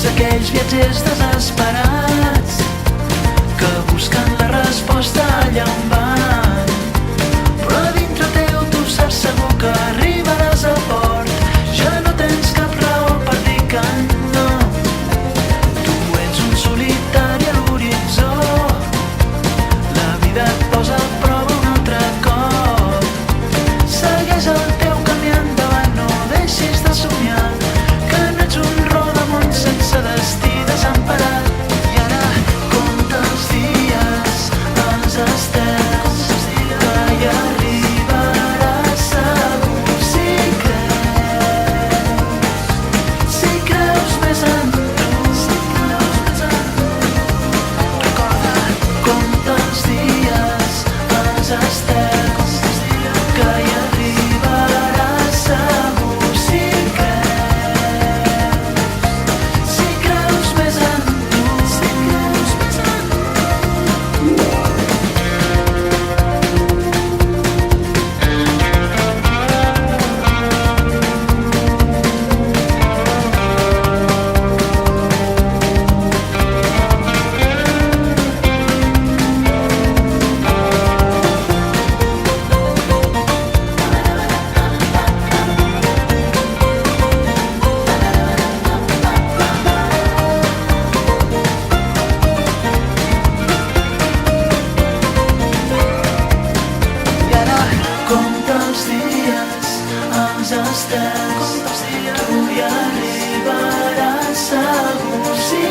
aquells viatgers desesperats que busquen la resposta allà on van. Però a dintre teu tu saps segur que arribaràs a port. Ja no tens cap raó per dir que no. Tu ets un solitari a l'horitzó. La vida et posa a prova un altre cop. Segueix el teu camí endavant, no deixis de somiar, que no ets un rodamón sense destí desemparat. I ara compta els dies, els estels, que hi arribaràs segur si creus més en tu. Recorda, compta els dies, els estels, que hi arribaràs segur si creus més en tu. I ara compta els dies, els estels, tu hi arribaràs segur si